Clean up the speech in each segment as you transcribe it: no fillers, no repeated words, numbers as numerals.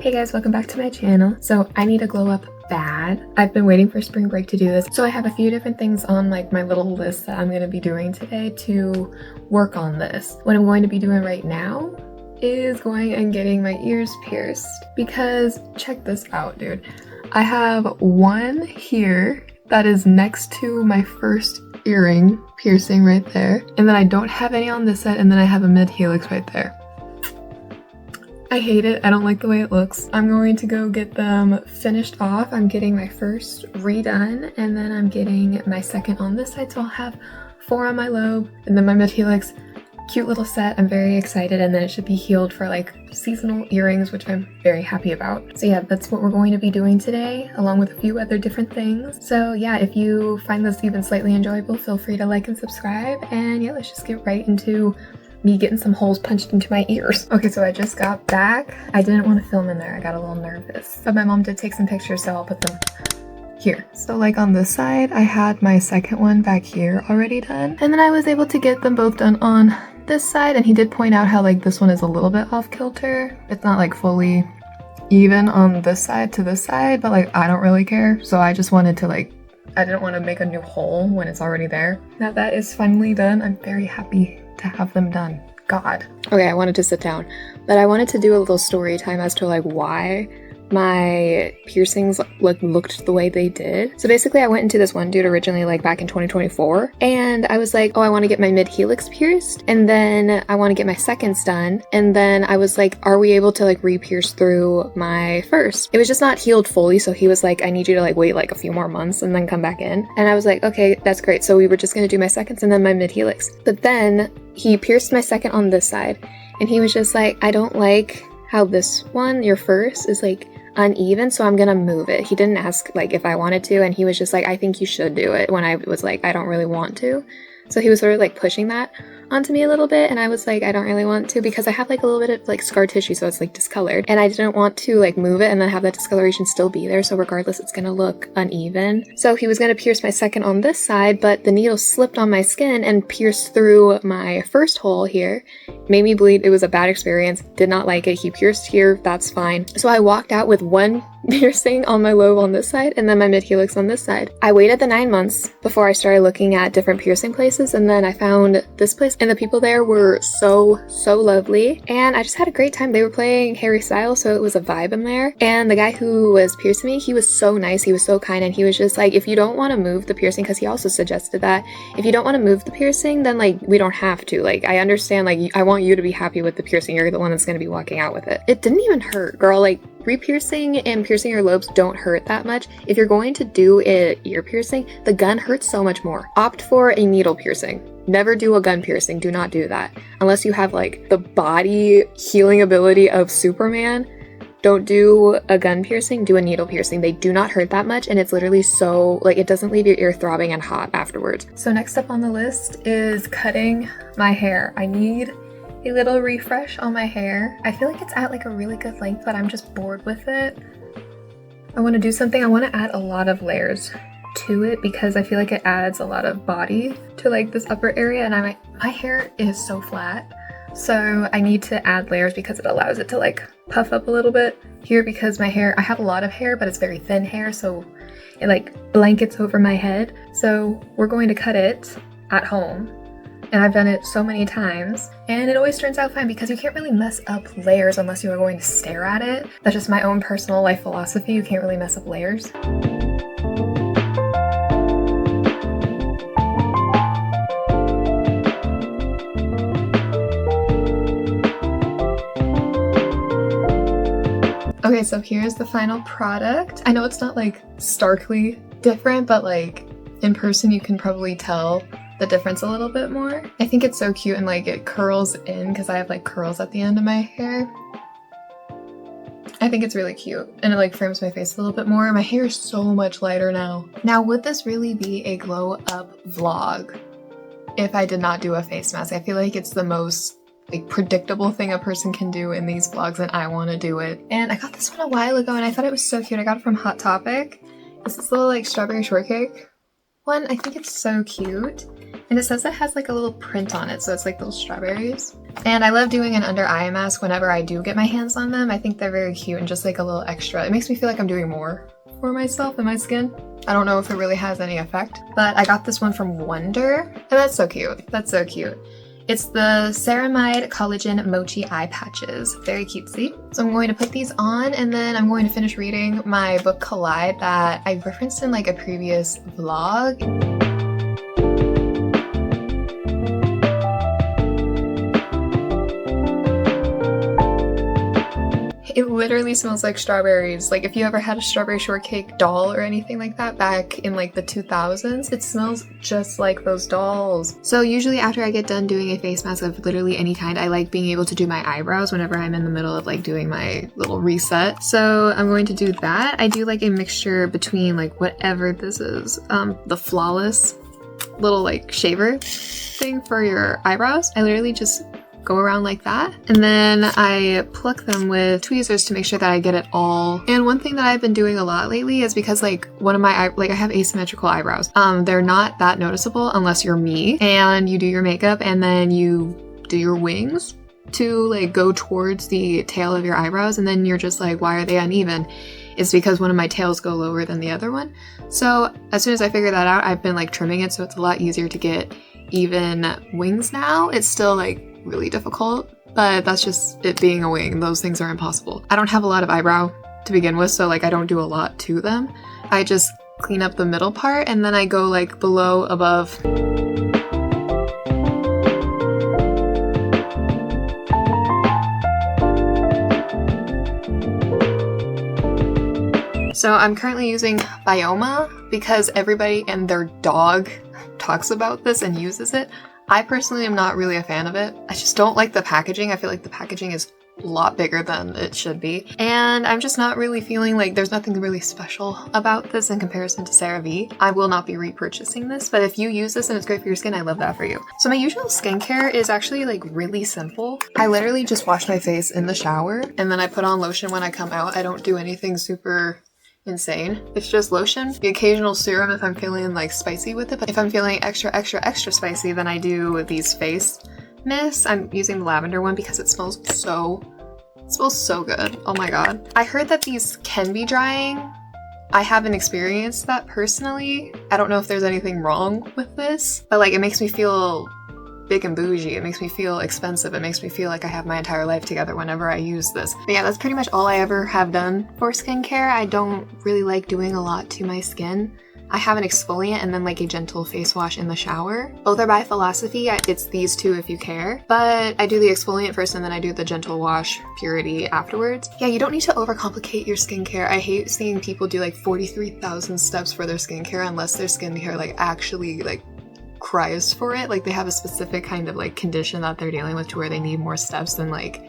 Hey guys, welcome back to my channel. So I need a glow up bad. I've been waiting for spring break to do this. So I have a few different things on like my little list that I'm going to be doing today to work on this. What I'm going to be doing right now is going and getting my ears pierced because check this out, dude. I have one here that is next to my first earring piercing right there. And then I don't have any on this side, and then I have a mid helix right there. I hate it. I don't like the way it looks. I'm going to go get them finished off. I'm getting my first redone, and then I'm getting my second on this side, so I'll have 4 on my lobe, and then my mid helix. Cute little set. I'm very excited, and then it should be healed for like seasonal earrings, which I'm very happy about. So yeah, that's what we're going to be doing today, along with a few other different things. So yeah, if you find this even slightly enjoyable, feel free to like and subscribe, and yeah, let's just get right into me getting some holes punched into my ears. Okay, so I just got back. I didn't want to film in there. I got a little nervous. But my mom did take some pictures, so I'll put them here. So like on this side, I had my second one back here already done. And then I was able to get them both done on this side. And he did point out how like this one is a little bit off kilter. It's not like fully even on this side to this side, but like I don't really care. So I just wanted to like, I didn't want to make a new hole when it's already there. Now that is finally done, I'm very happy to have them done. God. Okay, I wanted to sit down, but I wanted to do a little story time as to like why my piercings looked the way they did. So basically I went into this one dude originally like back in 2024, and I was like, oh, I want to get my mid helix pierced, and then I want to get my seconds done, and then I was like, are we able to like re-pierce through my first? It was just not healed fully, so he was like, I need you to like wait like a few more months and then come back in. And I was like, okay, that's great. So we were just gonna do my seconds and then my mid helix. But then he pierced my second on this side, and he was just like, I don't like how this one, your first, is like uneven, so I'm gonna move it. He didn't ask like if I wanted to, and he was just like, I think you should do it, when I was like, I don't really want to. So he was sort of like pushing that onto me a little bit, and I was like, I don't really want to, because I have like a little bit of like scar tissue, so it's like discolored, and I didn't want to like move it and then have that discoloration still be there, so regardless it's gonna look uneven. So he was gonna pierce my second on this side, but the needle slipped on my skin and pierced through my first hole here. Made me bleed. It was a bad experience. Did not like it. He pierced here. That's fine. So I walked out with one piercing on my lobe on this side and then my mid helix on this side. I waited the 9 months before I started looking at different piercing places, and then I found this place, and the people there were so lovely, and I just had a great time. They were playing Harry Styles, so it was a vibe in there. And the guy who was piercing me, he was so nice. He was so kind, and he was just like, if you don't want to move the piercing, because he also suggested that if you don't want to move the piercing, then like we don't have to. Like I understand, like I want you to be happy with the piercing. You're the one that's going to be walking out with it. It didn't even hurt, girl. Like re-piercing and piercing your lobes don't hurt that much. If you're going to do an ear piercing, the gun hurts so much more. Opt for a needle piercing. Never do a gun piercing. Do not do that. Unless you have like the body healing ability of Superman. Don't do a gun piercing, do a needle piercing. They do not hurt that much, and it's literally so, like, it doesn't leave your ear throbbing and hot afterwards. So next up on the list is cutting my hair. I need a little refresh on my hair. I feel like it's at like a really good length, but I'm just bored with it. I want to do something. I want to add a lot of layers to it because I feel like it adds a lot of body to like this upper area, and my hair is so flat. So I need to add layers because it allows it to like puff up a little bit here, because my hair, I have a lot of hair, but it's very thin hair, so it like blankets over my head. So we're going to cut it at home, and I've done it so many times, and it always turns out fine because you can't really mess up layers unless you are going to stare at it. That's just my own personal life philosophy. You can't really mess up layers. Okay, so here's the final product. I know it's not like starkly different, but like in person you can probably tell the difference a little bit more. I think it's so cute, and like it curls in because I have like curls at the end of my hair. I think it's really cute, and it like frames my face a little bit more. My hair is so much lighter now. Now, would this really be a glow up vlog if I did not do a face mask? I feel like it's the most like predictable thing a person can do in these vlogs, and I want to do it. And I got this one a while ago, and I thought it was so cute. I got it from Hot Topic. It's this little like strawberry shortcake one. I think it's so cute. And it says it has like a little print on it, so it's like little strawberries. And I love doing an under eye mask whenever I do get my hands on them. I think they're very cute and just like a little extra. It makes me feel like I'm doing more for myself and my skin. I don't know if it really has any effect, but I got this one from Wonder, and that's so cute. That's so cute. It's the Ceramide Collagen Mochi Eye Patches. Very cutesy. So I'm going to put these on, and then I'm going to finish reading my book Collide that I referenced in like a previous vlog. It literally smells like strawberries. Like if you ever had a strawberry shortcake doll or anything like that back in like the 2000s, it smells just like those dolls. So usually after I get done doing a face mask of literally any kind, I like being able to do my eyebrows whenever I'm in the middle of like doing my little reset. So I'm going to do that. I do like a mixture between like whatever this is, the Flawless little like shaver thing for your eyebrows. I literally just go around like that, and then I pluck them with tweezers to make sure that I get it all. And one thing that I've been doing a lot lately is because like one of my I have asymmetrical eyebrows. They're not that noticeable unless you're me and you do your makeup and then you do your wings to like go towards the tail of your eyebrows, and then you're just like, why are they uneven? It's because one of my tails go lower than the other one. So as soon as I figure that out, I've been like trimming it, so it's a lot easier to get even wings now. It's still like really difficult, but that's just it being a wing. Those things are impossible. I don't have a lot of eyebrow to begin with, so like I don't do a lot to them. I just clean up the middle part and then I go like below, above. So I'm currently using Bioma because everybody and their dog talks about this and uses it. I personally am not really a fan of it. I just don't like the packaging. I feel like the packaging is a lot bigger than it should be. And I'm just not really feeling like there's nothing really special about this in comparison to CeraVe. I will not be repurchasing this, but if you use this and it's great for your skin, I love that for you. So my usual skincare is actually like really simple. I literally just wash my face in the shower and then I put on lotion when I come out. I don't do anything super insane. It's just lotion, the occasional serum if I'm feeling like spicy with it, but if I'm feeling extra spicy, then I do these face mists. I'm using the lavender one because it smells so good. Oh my god. I heard that these can be drying. I haven't experienced that personally. I don't know if there's anything wrong with this, but like it makes me feel big and bougie. It makes me feel expensive. It makes me feel like I have my entire life together whenever I use this. But yeah, that's pretty much all I ever have done for skincare. I don't really like doing a lot to my skin. I have an exfoliant and then like a gentle face wash in the shower. Both are by Philosophy. It's these two if you care. But I do the exfoliant first and then I do the gentle wash purity afterwards. Yeah, you don't need to overcomplicate your skincare. I hate seeing people do like 43,000 steps for their skincare unless their skincare like actually like cries for it. Like they have a specific kind of like condition that they're dealing with to where they need more steps than like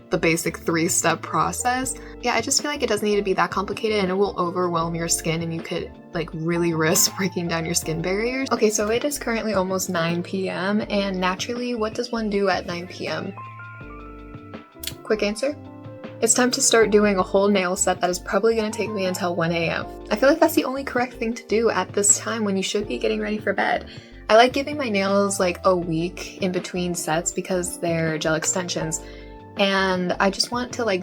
the basic 3-step process. Yeah, I just feel like it doesn't need to be that complicated and it will overwhelm your skin and you could like really risk breaking down your skin barriers. Okay, so it is currently almost 9 p.m. and naturally, what does one do at 9 p.m? Quick answer. It's time to start doing a whole nail set that is probably going to take me until 1 a.m. I feel like that's the only correct thing to do at this time when you should be getting ready for bed. I like giving my nails like a week in between sets because they're gel extensions. And I just want to like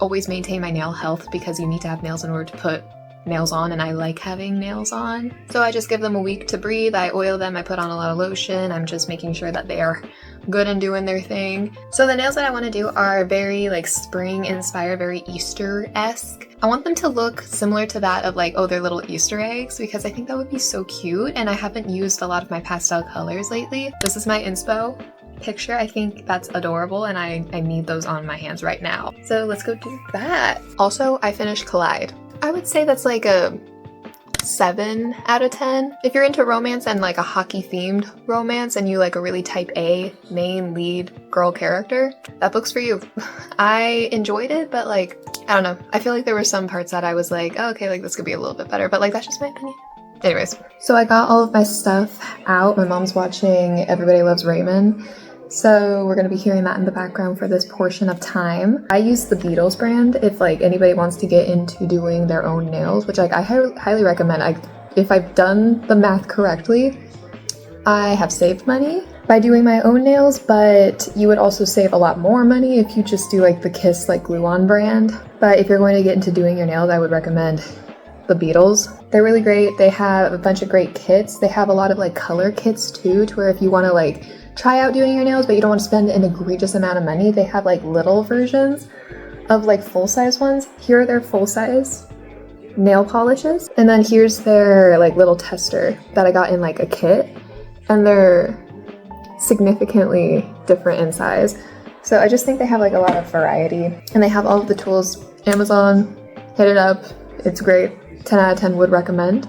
always maintain my nail health because you need to have nails in order to put nails on, and I like having nails on. So I just give them a week to breathe. I oil them, I put on a lot of lotion. I'm just making sure that they are good and doing their thing. So the nails that I want to do are very like spring inspired, very Easter-esque. I want them to look similar to that of like, oh, they're little Easter eggs because I think that would be so cute, and I haven't used a lot of my pastel colors lately. This is my inspo picture. I think that's adorable and I need those on my hands right now. So let's go do that. Also, I finished Collide. I would say that's like a 7 out of 10. If you're into romance and like a hockey themed romance and you like a really type A main lead girl character, that book's for you. I enjoyed it, but like, I don't know. I feel like there were some parts that I was like, oh, okay, like this could be a little bit better, but like that's just my opinion. Anyways, so I got all of my stuff out. My mom's watching Everybody Loves Raymond. So we're going to be hearing that in the background for this portion of time. I use the Beatles brand if like anybody wants to get into doing their own nails, which like I highly recommend. If I've done the math correctly, I have saved money by doing my own nails, but you would also save a lot more money if you just do like the Kiss like glue-on brand. But if you're going to get into doing your nails, I would recommend the Beetles. They're really great. They have a bunch of great kits. They have a lot of like color kits too, to where if you want to like try out doing your nails but you don't want to spend an egregious amount of money, they have like little versions of like full-size ones. Here are their full-size nail polishes, and then here's their like little tester that I got in like a kit, and they're significantly different in size. So I just think they have like a lot of variety, and they have all of the tools. Amazon, hit it up, it's great. 10 out of 10 would recommend.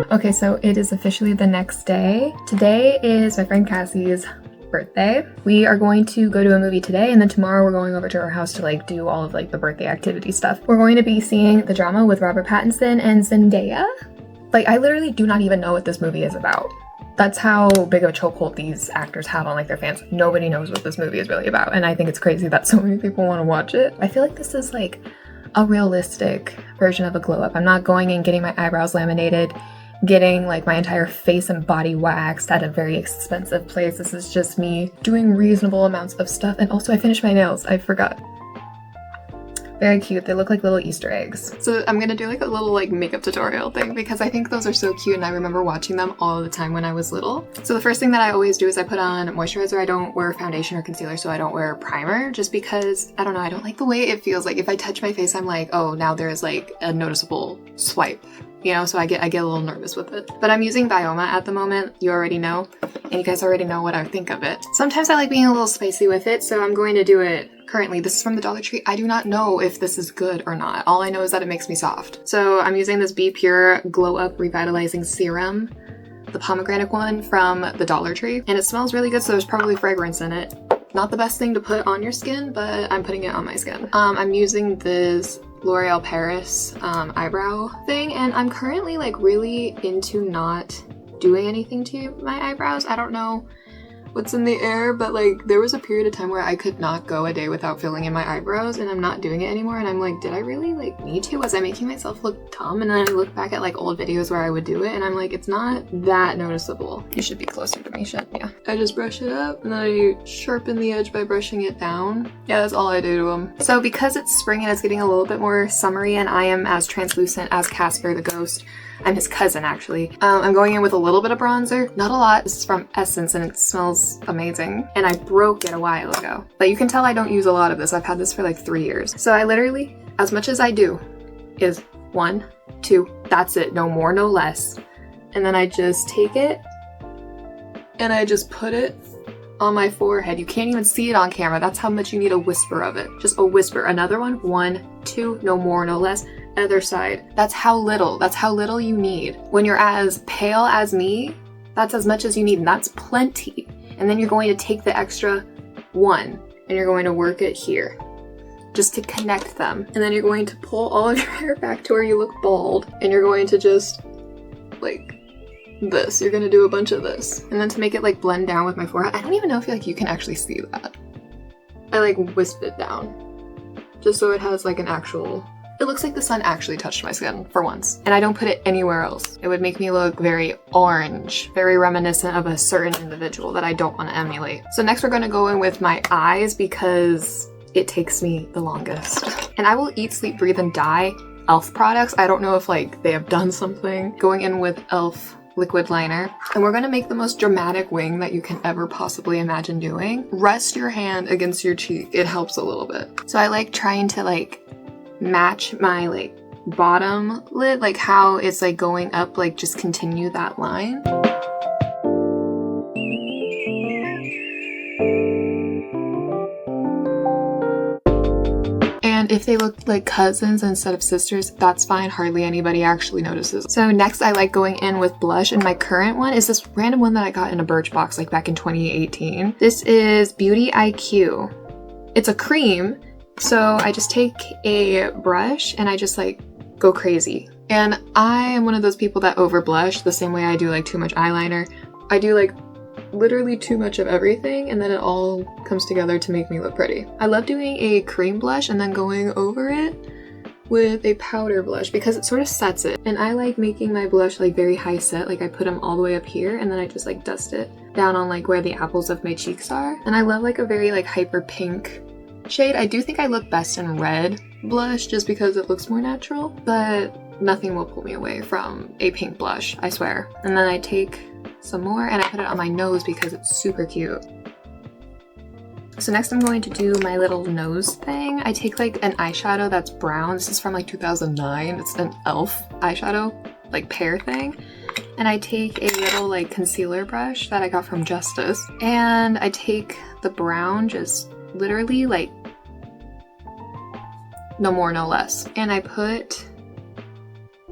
Okay, so it is officially the next day. Today is my friend Cassie's birthday. We are going to go to a movie today, and then tomorrow we're going over to her house to like do all of like the birthday activity stuff. We're going to be seeing The Drama with Robert Pattinson and Zendaya. Like, I literally do not even know what this movie is about. That's how big of a chokehold these actors have on like their fans. Nobody knows what this movie is really about, and I think it's crazy that so many people want to watch it. I feel like this is like a realistic version of a glow up. I'm not going and getting my eyebrows laminated, getting like my entire face and body waxed at a very expensive place. This is just me doing reasonable amounts of stuff. And also I finished my nails. I forgot. Very cute. They look like little Easter eggs. So I'm gonna do like a little like makeup tutorial thing because I think those are so cute and I remember watching them all the time when I was little. So the first thing that I always do is I put on moisturizer. I don't wear foundation or concealer, so I don't wear primer just because, I don't know, I don't like the way it feels. Like if I touch my face, I'm like, oh, now there's like a noticeable swipe. You know, so I get a little nervous with it. But I'm using Bioma at the moment, you already know, and you guys already know what I think of it. Sometimes I like being a little spicy with it, so I'm going to do it currently. This is from the Dollar Tree. I do not know if this is good or not. All I know is that it makes me soft. So I'm using this Be Pure Glow Up Revitalizing Serum, the pomegranate one from the Dollar Tree, and it smells really good, so there's probably fragrance in it. Not the best thing to put on your skin, but I'm putting it on my skin. I'm using this L'Oreal Paris eyebrow thing, and I'm currently like really into not doing anything to my eyebrows. I don't know what's in the air, but like there was a period of time where I could not go a day without filling in my eyebrows, and I'm not doing it anymore, and I'm like, did I really like need to? Was I making myself look dumb? And then I look back at like old videos where I would do it, and I'm like, it's not that noticeable. You should be closer to me, shit. Yeah. I just brush it up, and then I sharpen the edge by brushing it down. Yeah, that's all I do to them. So because it's spring and it's getting a little bit more summery, and I am as translucent as Casper the Ghost, I'm his cousin actually. I'm going in with a little bit of bronzer, not a lot. This is from Essence and it smells amazing. And I broke it a while ago. But you can tell I don't use a lot of this. I've had this for like 3 years. So I literally, as much as I do, is 1, 2, that's it. No more, no less. And then I just take it and I just put it on my forehead. You can't even see it on camera. That's how much you need a whisper of it. Just a whisper. Another one, 1, 2, no more, no less. Other side. That's how little you need. When you're as pale as me, that's as much as you need, and that's plenty. And then you're going to take the extra 1 and you're going to work it here just to connect them. And then you're going to pull all of your hair back to where you look bald, and you're going to just like this. You're gonna do a bunch of this. And then to make it like blend down with my forehead, I don't even know if like you can actually see that. I like wisped it down just so it has like an actual, it looks like the sun actually touched my skin for once. And I don't put it anywhere else. It would make me look very orange, very reminiscent of a certain individual that I don't want to emulate. So next we're gonna go in with my eyes because it takes me the longest. And I will eat, sleep, breathe, and die e.l.f. products. I don't know if like they have done something. Going in with e.l.f. liquid liner, and we're gonna make the most dramatic wing that you can ever possibly imagine doing. Rest your hand against your cheek. It helps a little bit. So I like trying to like match my like bottom lid, like how it's like going up, like just continue that line. And if they look like cousins instead of sisters, that's fine. Hardly anybody actually notices. So next I like going in with blush, and my current one is this random one that I got in a Birchbox like back in 2018. This is Beauty IQ. It's a cream, so I just take a brush and I just like go crazy. And I am one of those people that over blush the same way I do like too much eyeliner. I do like literally too much of everything, and then it all comes together to make me look pretty. I love doing a cream blush and then going over it with a powder blush because it sort of sets it. And I like making my blush like very high set, like I put them all the way up here and then I just like dust it down on like where the apples of my cheeks are. And I love like a very like hyper pink shade. I do think I look best in red blush just because it looks more natural, but nothing will pull me away from a pink blush, I swear. And then I take some more and I put it on my nose because it's super cute. So next I'm going to do my little nose thing. I take like an eyeshadow that's brown. This is from like 2009. It's an e.l.f. eyeshadow, like pear thing. And I take a little like concealer brush that I got from Justice. And I take the brown, just literally like no more, no less. And I put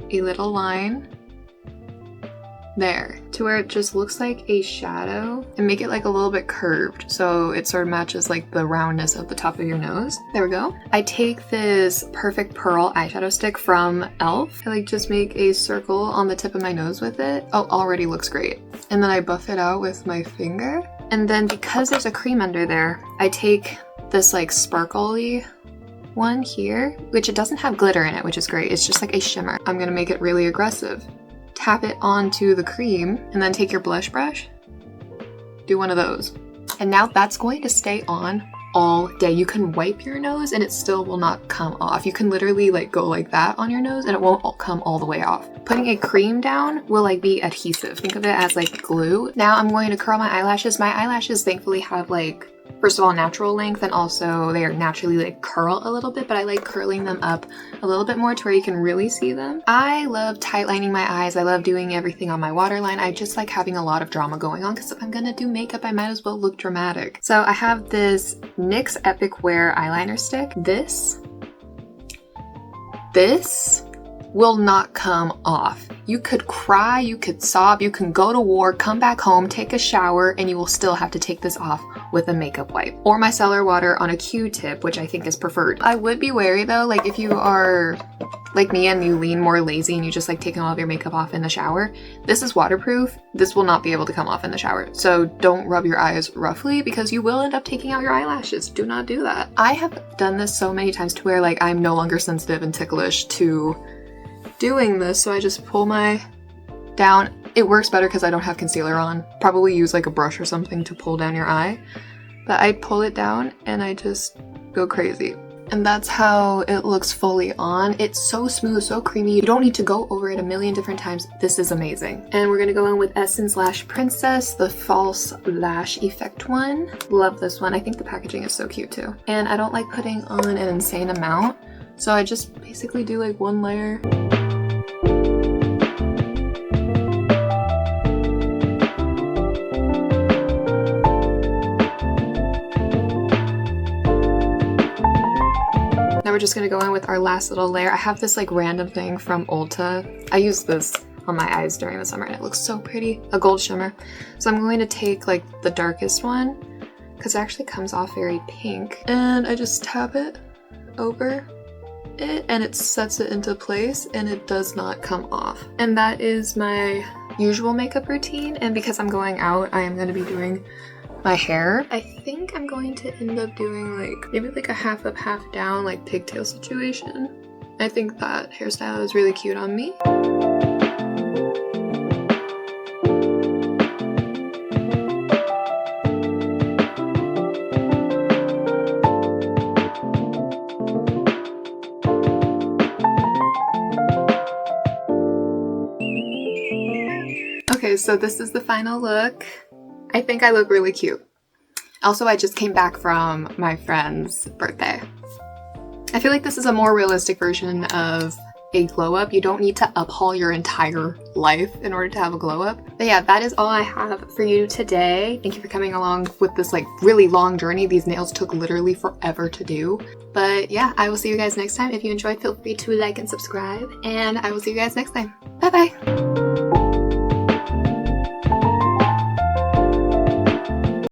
a little line there to where it just looks like a shadow and make it like a little bit curved so it sort of matches like the roundness of the top of your nose. There we go. I take this Perfect Pearl eyeshadow stick from e.l.f. I like just make a circle on the tip of my nose with it. Oh, already looks great. And then I buff it out with my finger. And then because there's a cream under there, I take this like sparkly one here, which it doesn't have glitter in it, which is great. It's just like a shimmer. I'm gonna make it really aggressive. Tap it onto the cream and then take your blush brush, do one of those. And now that's going to stay on all day. You can wipe your nose and it still will not come off. You can literally like go like that on your nose and it won't come all the way off. Putting a cream down will like be adhesive. Think of it as like glue. Now I'm going to curl my eyelashes. My eyelashes thankfully have like, first of all, natural length, and also they are naturally like curl a little bit, but I like curling them up a little bit more to where you can really see them. I love tight lining my eyes. I love doing everything on my waterline. I just like having a lot of drama going on because if I'm gonna do makeup, I might as well look dramatic. So I have this NYX Epic Wear eyeliner stick. This will not come off. You could cry, you could sob, you can go to war, come back home, take a shower, and you will still have to take this off with a makeup wipe. Or micellar water on a Q-tip, which I think is preferred. I would be wary though, like if you are like me and you lean more lazy and you just like taking all of your makeup off in the shower, this is waterproof. This will not be able to come off in the shower. So don't rub your eyes roughly because you will end up taking out your eyelashes. Do not do that. I have done this so many times to where like I'm no longer sensitive and ticklish to doing this, so I just pull my down. It works better because I don't have concealer on. Probably use like a brush or something to pull down your eye, but I pull it down and I just go crazy. And that's how it looks fully on. It's so smooth, so creamy. You don't need to go over it a million different times. This is amazing. And we're gonna go in with Essence Lash Princess, the false lash effect one. Love this one. I think the packaging is so cute too. And I don't like putting on an insane amount, so I just basically do like one layer. Now we're just gonna go in with our last little layer. I have this like random thing from Ulta. I use this on my eyes during the summer and it looks so pretty, a gold shimmer. So I'm going to take like the darkest one because it actually comes off very pink. And I just tap it over it and it sets it into place and it does not come off. And that is my usual makeup routine. And because I'm going out, I am gonna be doing my hair. I think I'm going to end up doing like maybe like a half up, half down, like pigtail situation. I think that hairstyle is really cute on me. Okay, so this is the final look. I think I look really cute. Also, I just came back from my friend's birthday. I feel like this is a more realistic version of a glow up. You don't need to uphaul your entire life in order to have a glow up. But yeah, that is all I have for you today. Thank you for coming along with this like really long journey. These nails took literally forever to do. But yeah, I will see you guys next time. If you enjoyed, feel free to like and subscribe, and I will see you guys next time. Bye bye.